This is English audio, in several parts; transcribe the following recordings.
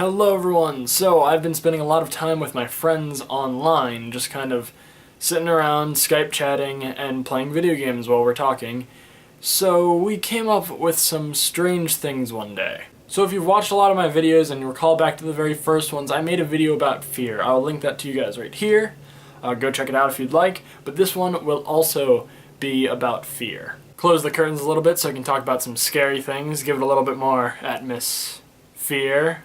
Hello everyone! So I've been spending a lot of time with my friends online, just kind of sitting around, Skype chatting, and playing video games while we're talking. So we came up with some strange things one day. So if you've watched a lot of my videos and you recall back to the very first ones, I made a video about fear. I'll link that to you guys right here. Go check it out if you'd like, but this one will also be about fear. Close the curtains a little bit so I can talk about some scary things, give it a little bit more atmosphere.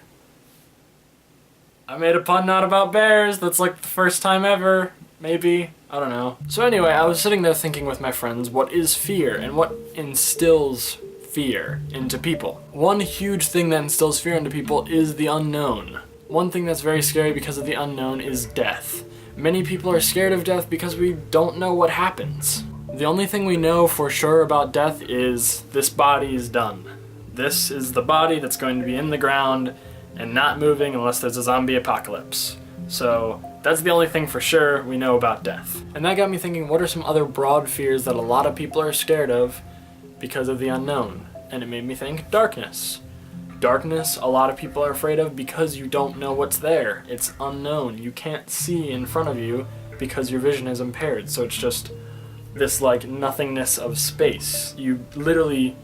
I made a pun not about bears. That's like the first time ever. Maybe. I don't know. So anyway, I was sitting there thinking with my friends, what is fear and what instills fear into people? One huge thing that instills fear into people is the unknown. One thing that's very scary because of the unknown is death. Many people are scared of death because we don't know what happens. The only thing we know for sure about death is this body is done. This is the body that's going to be in the ground and not moving unless there's a zombie apocalypse. So that's the only thing for sure we know about death. And that got me thinking, what are some other broad fears that a lot of people are scared of because of the unknown? And it made me think darkness. Darkness, a lot of people are afraid of because you don't know what's there. It's unknown. You can't see in front of you because your vision is impaired. So it's just this like nothingness of space. You literally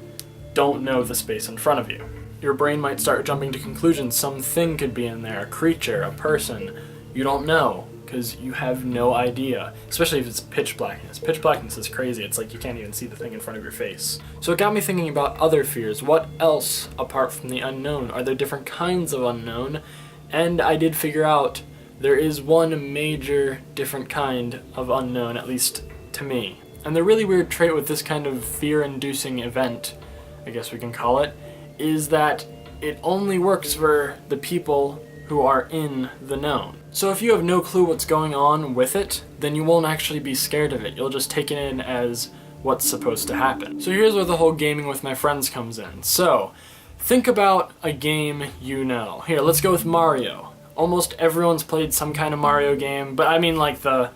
don't know the space in front of you. Your brain might start jumping to conclusions. Something could be in there, a creature, a person. You don't know because you have no idea, especially if it's pitch blackness. Pitch blackness is crazy. It's like you can't even see the thing in front of your face. So it got me thinking about other fears. What else apart from the unknown? Are there different kinds of unknown? And I did figure out there is one major different kind of unknown, at least to me. And the really weird trait with this kind of fear-inducing event, I guess we can call it, is that it only works for the people who are in the known. So if you have no clue what's going on with it, then you won't actually be scared of it. You'll just take it in as what's supposed to happen. So here's where the whole gaming with my friends comes in. So think about a game you know. Here, let's go with Mario. Almost everyone's played some kind of Mario game, but I mean like the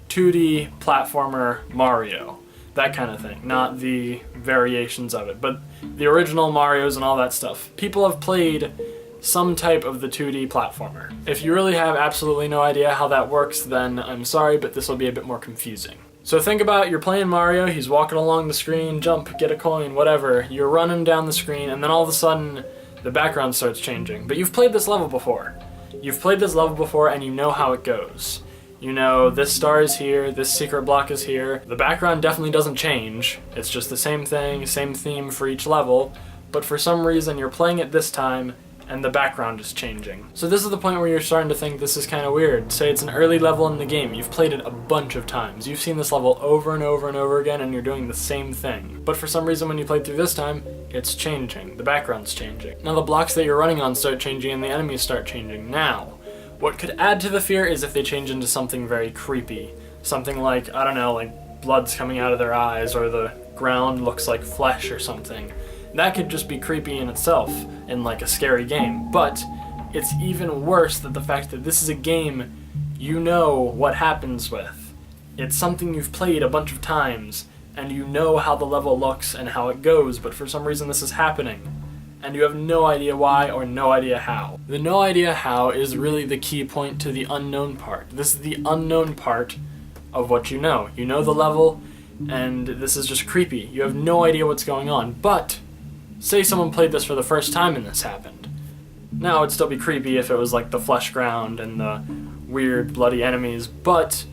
2D platformer Mario. That kind of thing, not the variations of it, but the original Marios and all that stuff. People have played some type of the 2D platformer. If you really have absolutely no idea how that works, then I'm sorry, but this will be a bit more confusing. So think about you're playing Mario, he's walking along the screen, jump, get a coin, whatever. You're running down the screen, and then all of a sudden, the background starts changing. But you've played this level before. You've played this level before, and you know how it goes. You know, this star is here, this secret block is here. The background definitely doesn't change. It's just the same thing, same theme for each level, but for some reason you're playing it this time and the background is changing. So this is the point where you're starting to think this is kind of weird. Say it's an early level in the game, you've played it a bunch of times. You've seen this level over and over and over again and you're doing the same thing. But for some reason when you played through this time, it's changing. The background's changing. Now the blocks that you're running on start changing and the enemies start changing. Now, what could add to the fear is if they change into something very creepy. Something like, I don't know, like blood's coming out of their eyes or the ground looks like flesh or something. That could just be creepy in itself in like a scary game. But it's even worse than the fact that this is a game you know what happens with. It's something you've played a bunch of times and you know how the level looks and how it goes, but for some reason this is happening. And you have no idea why or no idea how. The no idea how is really the key point to the unknown part. This is the unknown part of what you know. You know the level, and this is just creepy. You have no idea what's going on. But, say someone played this for the first time and this happened. Now it'd still be creepy if it was like the flesh ground and the weird bloody enemies, but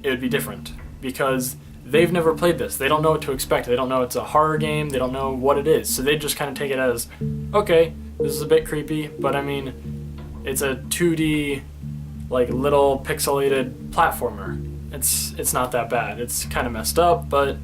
it would be different. Because they've never played this. They don't know what to expect. They don't know it's a horror game. They don't know what it is. So they just kind of take it as, okay, this is a bit creepy, but I mean, it's a 2D, like little pixelated platformer. It's not that bad. It's kind of messed up, but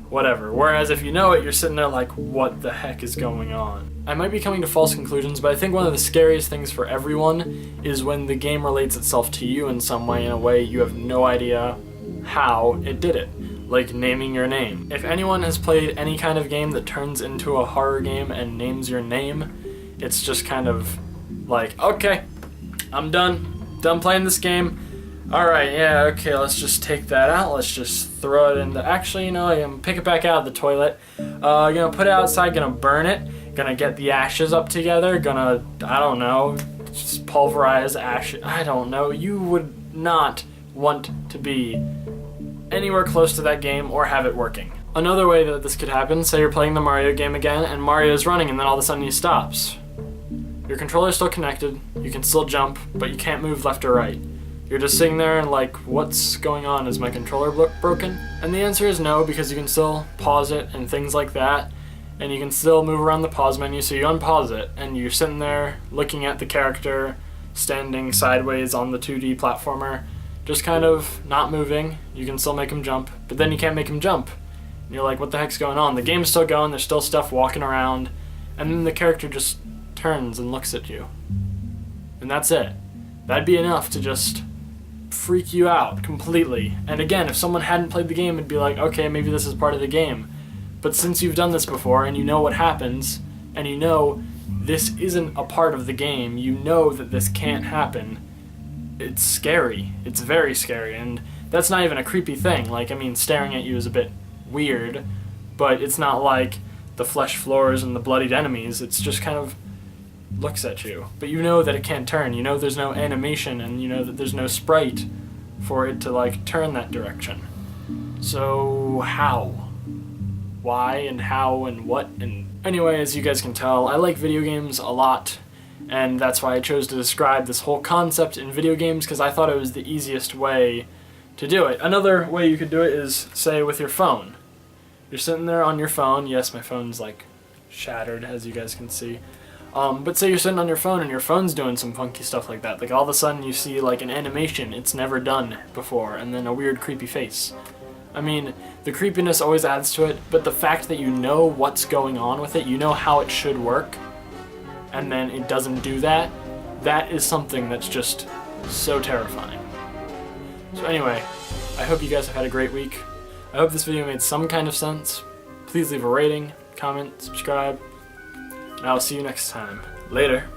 whatever. Whereas if you know it, you're sitting there like, what the heck is going on? I might be coming to false conclusions, but I think one of the scariest things for everyone is when the game relates itself to you in some way, in a way you have no idea how it did it. Like naming your name. If anyone has played any kind of game that turns into a horror game and names your name, it's just kind of like, okay, I'm done playing this game. Alright, yeah, okay, let's just take that out, let's just throw it in the, actually, you know, I'm gonna pick it back out of the toilet, gonna put it outside, gonna burn it, gonna get the ashes up together, gonna, I don't know, just pulverize ash. I don't know. You would not want to be anywhere close to that game or have it working. Another way that this could happen, say you're playing the Mario game again and Mario's running and then all of a sudden he stops. Your controller's still connected, you can still jump, but you can't move left or right. You're just sitting there and like, what's going on? Is my controller broken? And the answer is no, because you can still pause it and things like that, and you can still move around the pause menu, so you unpause it, and you're sitting there looking at the character standing sideways on the 2D platformer, just kind of not moving. You can still make him jump, but then you can't make him jump. And you're like, what the heck's going on? The game's still going, there's still stuff walking around, and then the character just turns and looks at you. And that's it. That'd be enough to just freak you out completely. And again, if someone hadn't played the game, it'd be like, okay, maybe this is part of the game. But since you've done this before, and you know what happens, and you know this isn't a part of the game, you know that this can't happen, it's scary. It's very scary, and that's not even a creepy thing. Like, I mean, staring at you is a bit weird, but it's not like the flesh floors and the bloodied enemies. It's just kind of looks at you. But you know that it can't turn. You know there's no animation, and you know that there's no sprite for it to, like, turn that direction. So, how? Why and how and what? And anyway, as you guys can tell, I like video games a lot, and that's why I chose to describe this whole concept in video games, because I thought it was the easiest way to do it. Another way you could do it is, say, with your phone. You're sitting there on your phone. Yes, my phone's like shattered, as you guys can see. But say you're sitting on your phone and your phone's doing some funky stuff like that. Like all of a sudden you see like an animation it's never done before, and then a weird creepy face. I mean, the creepiness always adds to it, but the fact that you know what's going on with it, you know how it should work, and then it doesn't do that, that is something that's just so terrifying. So anyway, I hope you guys have had a great week. I hope this video made some kind of sense. Please leave a rating, comment, subscribe, and I'll see you next time. Later.